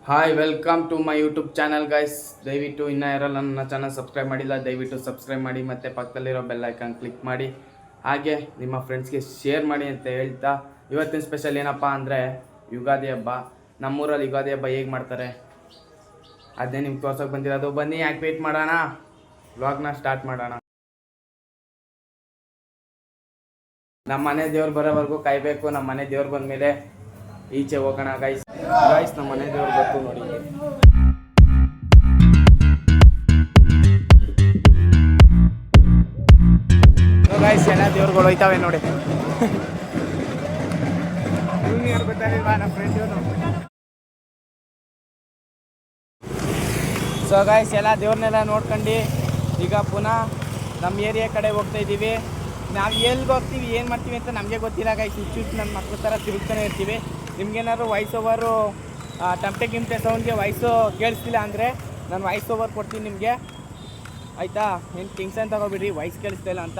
Hi welcome to my YouTube channel guys. ದಯವಿಟ್ಟು ಇನ್ನೂ ಯಾರೆಲ್ಲ ನನ್ನ ಚಾನಲ್ ಸಬ್ಸ್ಕ್ರೈಬ್ ಮಾಡಿಲ್ಲ ದಯವಿಟ್ಟು ಸಬ್ಸ್ಕ್ರೈಬ್ ಮಾಡಿ ಮತ್ತು ಪಕ್ಕದಲ್ಲಿರೋ ಬೆಲ್ ಐಕಾನ್ ಕ್ಲಿಕ್ ಮಾಡಿ, ಹಾಗೆ ನಿಮ್ಮ ಫ್ರೆಂಡ್ಸ್ಗೆ ಶೇರ್ ಮಾಡಿ ಅಂತ ಹೇಳ್ತಾ, ಇವತ್ತಿನ ಸ್ಪೆಷಲ್ ಏನಪ್ಪ ಅಂದರೆ ಯುಗಾದಿ ಹಬ್ಬ. ನಮ್ಮೂರಲ್ಲಿ ಯುಗಾದಿ ಹಬ್ಬ ಹೇಗೆ ಮಾಡ್ತಾರೆ ಅದೇ ನಿಮ್ಗೆ ತೋರ್ಸೋಕೆ ಬಂದಿರೋದು. ಬನ್ನಿ ಯಾಕೆ ವೇಟ್ ಮಾಡೋಣ, ವ್ಲಾಗ್ನ ಸ್ಟಾರ್ಟ್ ಮಾಡೋಣ. ನಮ್ಮ ಮನೆ ದೇವ್ರು ಬರೋವರೆಗೂ ಕಾಯಬೇಕು. ನಮ್ಮ ಮನೆ ದೇವ್ರು ಬಂದಮೇಲೆ ಈಚೆ ಹೋಗೋಣ ಗೈಸ್. ನಮ್ಮ ಮನೆ ದೇವ್ರು ಬರ್ತು ನೋಡಿ. ಗೈಸ್ ಎಲ್ಲ ದೇವ್ರುಗಳು ಹೋಯ್ತಾವೆ ನೋಡಿ. ಗೊತ್ತಾಗಿಲ್ವಾ ನಮ್ಮ ಫ್ರೆಂಡ್ ಇವರು. ಸೊ ಗೈಸ್ ಎಲ್ಲ ದೇವ್ರನ್ನೆಲ್ಲ ನೋಡ್ಕೊಂಡು ಈಗ ಪುನಃ ನಮ್ಮ ಏರಿಯಾ ಕಡೆ ಹೋಗ್ತಾ ಇದ್ದೀವಿ. ನಾವು ಎಲ್ಲಿಗೆ ಹೋಗ್ತೀವಿ ಏನು ಮಾಡ್ತೀವಿ ಅಂತ ನಮಗೆ ಗೊತ್ತಿಲ್ಲ ಗೈಸ್. ಹುಚ್ಚು ನನ್ನ ಮಕ್ಳ ಥರ ತಿರುಗ್ತಾನೆ ಇರ್ತೀವಿ. ನಿಮ್ಗೇನಾದ್ರು ವಾಯ್ಸ್ ಓವರು ಗಿಮ್ಟೆ ಸೌಂಡ್ಗೆ ವಾಯ್ಸು ಕೇಳಿಸ್ತಿಲ್ಲ ಅಂದರೆ ನಾನು ವಾಯ್ಸ್ ಓವರ್ ಕೊಡ್ತೀನಿ ನಿಮಗೆ, ಆಯಿತಾ? ಏನು ಟೆನ್ಷನ್ ತಗೋಬಿಡ್ರಿ ವಾಯ್ಸ್ ಕೇಳಿಸ್ತಾ ಇಲ್ಲ ಅಂತ.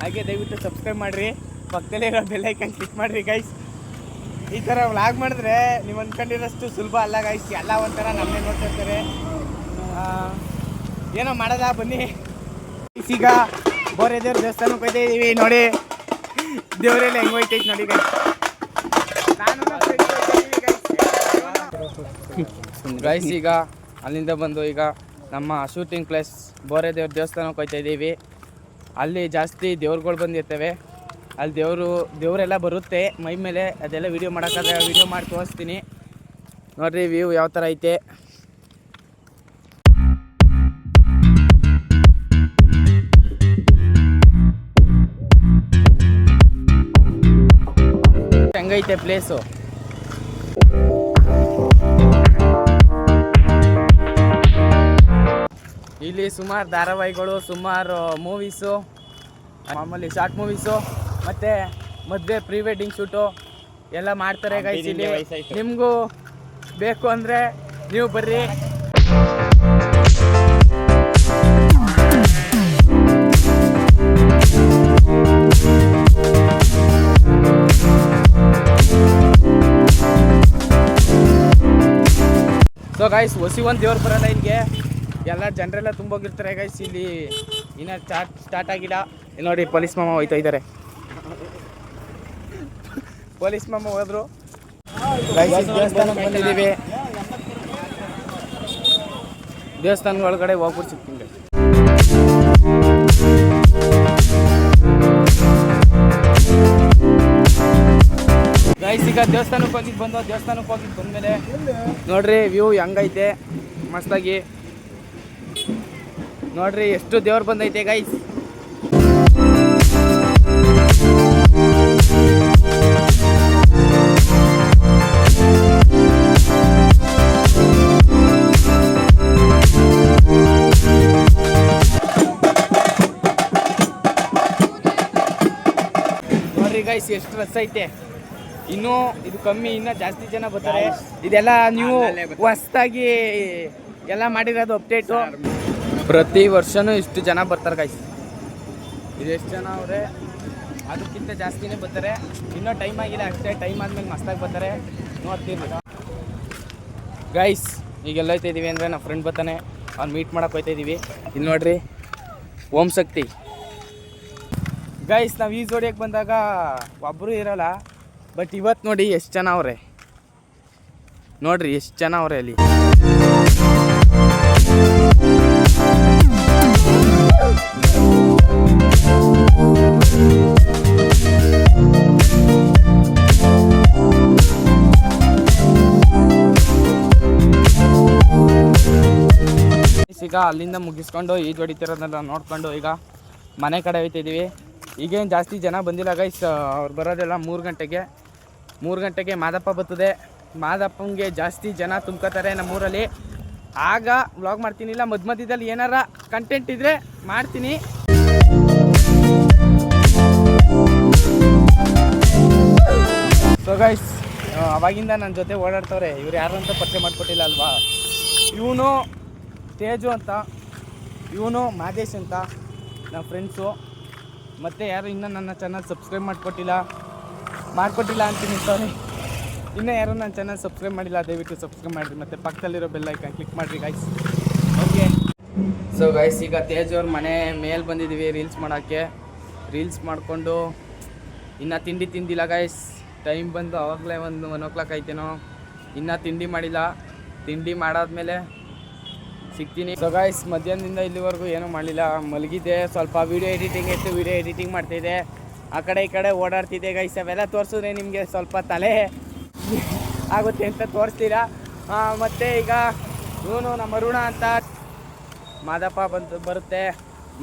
ಹಾಗೆ ದಯವಿಟ್ಟು ಸಬ್ಸ್ಕ್ರೈಬ್ ಮಾಡಿರಿ, ಪಕ್ಕದಲ್ಲೇ ಇರೋ ಬೆಲ್ ಐಕಾನ್ ಕ್ಲಿಕ್ ಮಾಡಿರಿ ಗೈಸ್. ಈ ಥರ ವ್ಲಾಗ್ ಮಾಡಿದ್ರೆ ನೀವು ಅಂದ್ಕೊಂಡಿರೋಷ್ಟು ಸುಲಭ ಅಲ್ಲ ಗೈಸ್. ಎಲ್ಲ ಒಂಥರ ನಮ್ಮನ್ನೇ ನೋಡ್ತಾ ಇರ್ತಾರೆ. ಏನೋ ಮಾಡೋದ ಬನ್ನಿ. ಈಗ ಬೋರೆ ದೇವ್ರ ದೇವಸ್ಥಾನಕ್ಕೆ ಹೋಗ್ತಾ ಇದ್ದೀವಿ ನೋಡಿ. ದೇವರೆಲ್ಲ ಹೆಂಗೆ ಹೋಯ್ತೈತೆ ನೋಡಿ ಗೈಸ್. ಗೈಸ್ ಈಗ ಅಲ್ಲಿಂದ ಬಂದು ಈಗ ನಮ್ಮ ಶೂಟಿಂಗ್ ಪ್ಲೇಸ್ ಬೋರೆ ದೇವ್ರ ದೇವಸ್ಥಾನಕ್ಕೆ ಹೋಗ್ತಾ ಇದ್ದೀವಿ. ಅಲ್ಲಿ ಜಾಸ್ತಿ ದೇವ್ರುಗಳು ಬಂದಿರ್ತವೆ. ಅಲ್ಲಿ ದೇವರೆಲ್ಲ ಬರುತ್ತೆ ಮೈ ಮೇಲೆ. ಅದೆಲ್ಲ ವೀಡಿಯೋ ಮಾಡೋಕ್ಕಾದ್ರೆ ವೀಡಿಯೋ ಮಾಡಿ ತೋರಿಸ್ತೀನಿ ನೋಡಿರಿ. ವ್ಯೂ ಯಾವ ಥರ ಐತೆ ಹೆಂಗೈತೆ ಪ್ಲೇಸು. ಇಲ್ಲಿ ಸುಮಾರು ಧಾರಾವಾಹಿಗಳು, ಸುಮಾರು ಮೂವೀಸು, ಮಾಮೂಲಿ ಶಾರ್ಟ್ ಮೂವೀಸು ಮತ್ತು ಮದುವೆ ಪ್ರೀ ವೆಡ್ಡಿಂಗ್ ಶೂಟು ಎಲ್ಲ ಮಾಡ್ತಾರೆ ಗೈಸ್. ಇಲ್ಲಿ ನಿಮಗೂ ಬೇಕು ಅಂದರೆ ನೀವು ಬರ್ರಿ. ಸೊ ಗೈಸ್ ಹೊಸಿ ಒಂದು ದೇವ್ರು ಬರೋಲ್ಲ ಇಲ್ಲಿಗೆ. ಎಲ್ಲ ಜನರೆಲ್ಲ ತುಂಬೋಗಿರ್ತಾರೆ ಗೈಸ್. ಇಲ್ಲಿ ಇನ್ನೂ ಸ್ಟಾರ್ಟ್ ಆಗಿಲ್ಲ. ನೋಡಿ ಪೊಲೀಸ್ ಮಾಮ ಹೋಯ್ತಾ ಇದ್ದಾರೆ. ಪೊಲೀಸ್ ಮಾಮ ಹೋದ್ರು ಗೈಸ್. ದೇವಸ್ಥಾನಕ್ಕೆ ಬಂದಿದ್ದೀವಿ. ದೇವಸ್ಥಾನದ ಒಳಗಡೆ ಹೋಗ್ಬಿಟ್ಟು ಸಿಗ್ತೀನಿ ಗೈಸ್. ಈಗ ದೇವಸ್ಥಾನಕ್ಕೆ ಹೋಗಿದ್ದು ಬಂದಮೇಲೆ ನೋಡ್ರಿ ವ್ಯೂ ಹೆಂಗೈತೆ ಮಸ್ತಾಗಿ. ನೋಡ್ರಿ ಎಷ್ಟು ದೇವ್ರು ಬಂದೈತೆ ಗೈಸ್. ನೋಡ್ರಿ ಗೈಸ್ ಎಷ್ಟು ರಸ್ ಐತೆ. ಇನ್ನೂ ಇದು ಕಮ್ಮಿ, ಇನ್ನೂ ಜಾಸ್ತಿ ಜನ ಬರ್ತಾರೆ. ಇದೆಲ್ಲ ನೀವು ಹೊಸ್ದಾಗಿ ಎಲ್ಲ ಮಾಡಿರೋದು ಅಪ್ಡೇಟು. ಪ್ರತಿ ವರ್ಷವೂ ಇಷ್ಟು ಜನ ಬರ್ತಾರೆ ಗೈಸ್. ಇದೆಷ್ಟು ಜನ ಅವರೇ ಅದಕ್ಕಿಂತ ಜಾಸ್ತಿನೇ ಬರ್ತಾರೆ. ಇನ್ನೂ ಟೈಮ್ ಆಗಿಲ್ಲ ಅಷ್ಟೇ. ಟೈಮ್ ಆದಮೇಲೆ ಮಸ್ತಾಗಿ ಬರ್ತಾರೆ, ನೋಡ್ತೀವಿ ಗೈಸ್. ಈಗೆಲ್ಲ ಹೋಗ್ತಾ ಇದ್ದೀವಿ ಅಂದರೆ ನಮ್ಮ ಫ್ರೆಂಡ್ ಬರ್ತಾನೆ, ಅವ್ನು ಮೀಟ್ ಮಾಡೋಕೆ ಹೋಗ್ತಾ ಇದ್ದೀವಿ. ಇಲ್ಲಿ ನೋಡ್ರಿ ಓಂ ಶಕ್ತಿ ಗೈಸ್. ನಾವು ಈ ಜೋಡಿಯಕ್ಕೆ ಬಂದಾಗ ಒಬ್ಬರು ಇರೋಲ್ಲ, ಬಟ್ ಇವತ್ತು ನೋಡಿ ಎಷ್ಟು ಜನ ಅವರೇ. ನೋಡ್ರಿ ಎಷ್ಟು ಜನ ಅವರೇ ಅಲ್ಲಿ. ಈಗ ಅಲ್ಲಿಂದ ಮುಗಿಸ್ಕೊಂಡು ಈ ಹೊಡಿತಿರೋದನ್ನೆಲ್ಲ ನೋಡ್ಕೊಂಡು ಈಗ ಮನೆ ಕಡೆ ಹೋಗ್ತಿದ್ದೀವಿ. ಈಗೇನು ಜಾಸ್ತಿ ಜನ ಬಂದಿಲ್ಲ ಗೈಸ್. ಅವ್ರು ಬರೋದೆಲ್ಲ 3 ಗಂಟೆಗೆ ಮಾದಪ್ಪ ಬರ್ತದೆ. ಮಾದಪ್ಪಂಗೆ ಜಾಸ್ತಿ ಜನ ತುಂಬ್ಕೋತಾರೆ ನಮ್ಮೂರಲ್ಲಿ. ಆಗ ವ್ಲಾಗ್ ಮಾಡ್ತೀನಿ, ಇಲ್ಲ ಮಧ್ಯದಲ್ಲಿ ಏನಾರ ಕಂಟೆಂಟ್ ಇದ್ದರೆ ಮಾಡ್ತೀನಿ. ಸೊ ಗೈಸ್ ಅವಾಗಿಂದ ನನ್ನ ಜೊತೆ ಓಡಾಡ್ತವ್ರೆ. ಇವ್ರು ಯಾರು ಅಂತ ಪರಿಚಯ ಮಾಡಿಕೊಟ್ಟಿಲ್ಲ ಅಲ್ವಾ. ಇವನು ತೇಜು ಅಂತ, ಇವನು ಮಾದೇಶ್ ಅಂತ ನಮ್ಮ ಫ್ರೆಂಡ್ಸು. ಮತ್ತು ಯಾರು ಇನ್ನೂ ನನ್ನ ಚಾನಲ್ ಸಬ್ಸ್ಕ್ರೈಬ್ ಮಾಡಿಕೊಟ್ಟಿಲ್ಲ ಅಂತೀನಿ. ಸಾರಿ ಇನ್ನೂ ಯಾರು ನನ್ನ ಚಾನಲ್ ಸಬ್ಸ್ಕ್ರೈಬ್ ಮಾಡಿಲ್ಲ ದಯವಿಟ್ಟು ಸಬ್ಸ್ಕ್ರೈಬ್ ಮಾಡಿರಿ ಮತ್ತು ಪಕ್ಕದಲ್ಲಿರೋ ಬೆಲ್ ಐಕಾನ್ ಕ್ಲಿಕ್ ಮಾಡಿರಿ ಗೈಸ್. ಓಕೆ ಸೊ ಗೈಸ್, ಈಗ ತೇಜ್ ಅವ್ರ ಮನೆ ಮೇಲೆ ಬಂದಿದ್ದೀವಿ ರೀಲ್ಸ್ ಮಾಡೋಕ್ಕೆ. ರೀಲ್ಸ್ ಮಾಡಿಕೊಂಡು ಇನ್ನೂ ತಿಂಡಿ ತಿಂದಿಲ್ಲ ಗೈಸ್. ಟೈಮ್ ಬಂದು ಆವಾಗಲೇ 1 o'clock ಆಯ್ತೇನೋ. ಇನ್ನೂ ತಿಂಡಿ ಮಾಡಿಲ್ಲ. ತಿಂಡಿ ಮಾಡಾದ್ಮೇಲೆ ಸಿಗ್ತೀನಿ. ಸೊ ಗೈಸ್, ಮಧ್ಯಾಹ್ನದಿಂದ ಇಲ್ಲಿವರೆಗೂ ಏನೂ ಮಾಡಲಿಲ್ಲ, ಮಲಗಿದ್ದೆ. ಸ್ವಲ್ಪ ವೀಡಿಯೋ ಎಡಿಟಿಂಗ್ ಇತ್ತು, ವೀಡಿಯೋ ಎಡಿಟಿಂಗ್ ಮಾಡ್ತಿದ್ದೆ. ಆ ಕಡೆ ಈ ಕಡೆ ಓಡಾಡ್ತಿದ್ದೆ ಗೈಸ್. ಅವೆಲ್ಲ ತೋರಿಸಿದ್ರೆ ನಿಮಗೆ ಸ್ವಲ್ಪ ತಲೆ ಆಗುತ್ತೆ ಅಂತ ತೋರಿಸ್ತೀರಾ. ಮತ್ತು ಈಗ ಇವನು ನಮ್ಮ ಅರುಣ ಅಂತ ಮಾದಪ್ಪ ಬರುತ್ತೆ.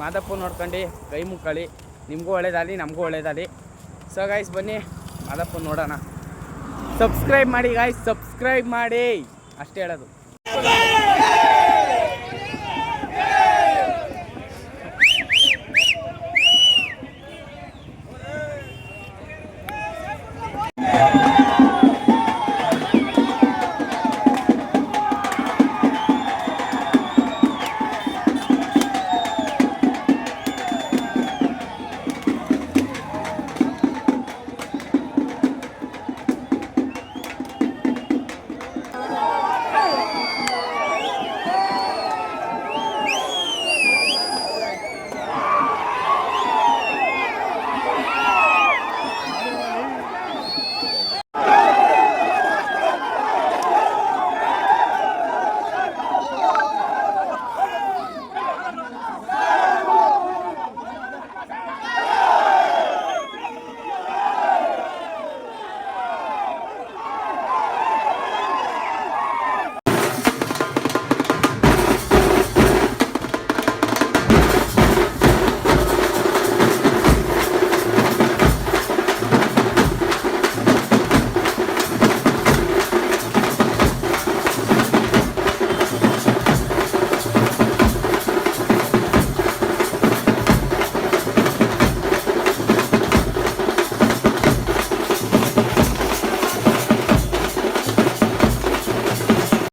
ಮಾದಪ್ಪ ನೋಡ್ಕೊಂಡು ಕೈ ಮುಕ್ಕಳಿ, ನಿಮಗೂ ಒಳ್ಳೇದಾಗಲಿ ನಮಗೂ ಒಳ್ಳೇದಾಗಲಿ. ಸೊ ಗೈಸ್, ಬನ್ನಿ ಮಾದಪ್ಪ ನೋಡೋಣ. ಸಬ್ಸ್ಕ್ರೈಬ್ ಮಾಡಿ ಗೈಸ್, ಸಬ್ಸ್ಕ್ರೈಬ್ ಮಾಡಿ, ಅಷ್ಟೇ ಹೇಳೋದು.